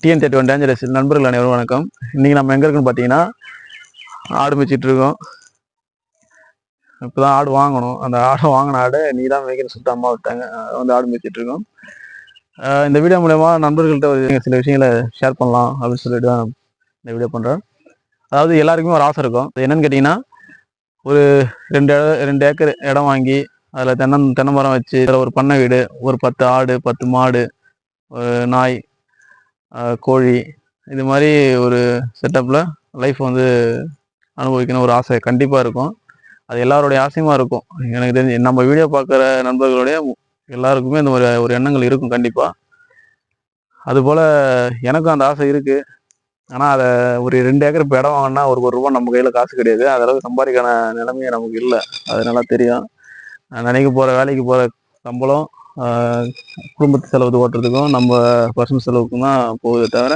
TN31 dangerous நண்பர்கள் அனைவரும் வணக்கம். இன்னைக்கு நம்ம எங்க இருக்குன்னு பார்த்தீங்கன்னா ஆடு மேய்ச்சிட்டு இருக்கோம். இப்போதான் ஆடு வாங்கணும். அந்த ஆடை வாங்கின ஆடு நீ தான் மேய்க்கணும் சொல்லிட்டு அம்மா விட்டாங்க. வந்து ஆடு மேய்ச்சிட்டு இருக்கோம். இந்த வீடியோ மூலயமா நண்பர்கள்ட்ட சில விஷயங்களை ஷேர் பண்ணலாம் அப்படின்னு சொல்லிட்டு தான் இந்த வீடியோ பண்ணுறேன். அதாவது எல்லாருக்குமே ஒரு ஆசை இருக்கும். அது என்னன்னு கேட்டிங்கன்னா, ஒரு 2 ஏக்கர் இடம் வாங்கி அதில் தென்னை மரம் வச்சு அதில் ஒரு பண்ணை வீடு, ஒரு 10 ஆடு, 10 மாடு, ஒரு நாய், கோழி, இது மாதிரி ஒரு செட்டப்பில் லைஃப் வந்து அனுபவிக்கணும் ஒரு ஆசை கண்டிப்பாக இருக்கும். அது எல்லாருடைய ஆசையுமா இருக்கும். எனக்கு தெரிஞ்சு நம்ம வீடியோ பார்க்குற நண்பர்களுடைய எல்லாருக்குமே இந்த மாதிரி ஒரு எண்ணங்கள் இருக்கும் கண்டிப்பாக. அதுபோல் எனக்கும் அந்த ஆசை இருக்குது. ஆனால் அதை ஒரு 2 ஏக்கர் இப்போ இடம் வாங்கினா ஒரு ரூபா நம்ம கையில் காசு கிடையாது. அதளவுக்கு சம்பாதிக்கான நிலைமையே நமக்கு இல்லை. அது நல்லா தெரியும். நினைக்க போகிற வேலைக்கு போகிற சம்பளம் குடும்பத்து செலவு ஓட்டுறதுக்கும் நம்ம பர்சனல் செலவுக்கும் தான் போகுதே தவிர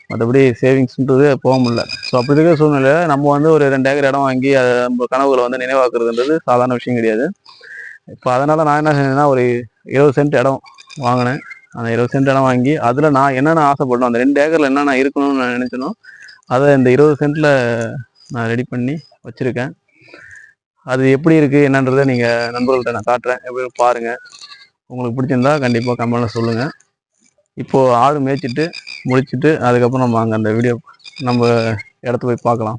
மற்றபடி சேவிங்ஸ்ன்றது போக முடியல. ஸோ அப்படி இருக்கிற சூழ்நிலையில் நம்ம வந்து ஒரு 2 ஏக்கர் இடம் வாங்கி அதை நம்ம கனவுகளை வந்து நினைவாக்குறதுன்றது சாதாரண விஷயம் கிடையாது. இப்போ அதனால் நான் என்ன செஞ்சேன்னா, ஒரு 20 சென்ட் இடம் வாங்கினேன். அந்த 20 சென்ட் இடம் வாங்கி அதில் நான் என்னென்ன ஆசைப்பட்டோம், அந்த 2 ஏக்கரில் என்னென்ன இருக்கணும்னு நான் நினச்சனோ அதை இந்த 20 சென்ட்டில் நான் ரெடி பண்ணி வச்சுருக்கேன். அது எப்படி இருக்குது என்னன்றதை நீங்கள் நண்பர்கள்ட்ட நான் காட்டுறேன். எப்படி பாருங்கள். உங்களுக்கு பிடிச்சிருந்தா கண்டிப்பாக கமெண்ட்டில் சொல்லுங்கள். இப்போது ஆடு மேய்ச்சிட்டு முடிச்சுட்டு அதுக்கப்புறம் நம்ம அங்கே அந்த வீடியோ நம்ம இடத்த போய் பார்க்கலாம்.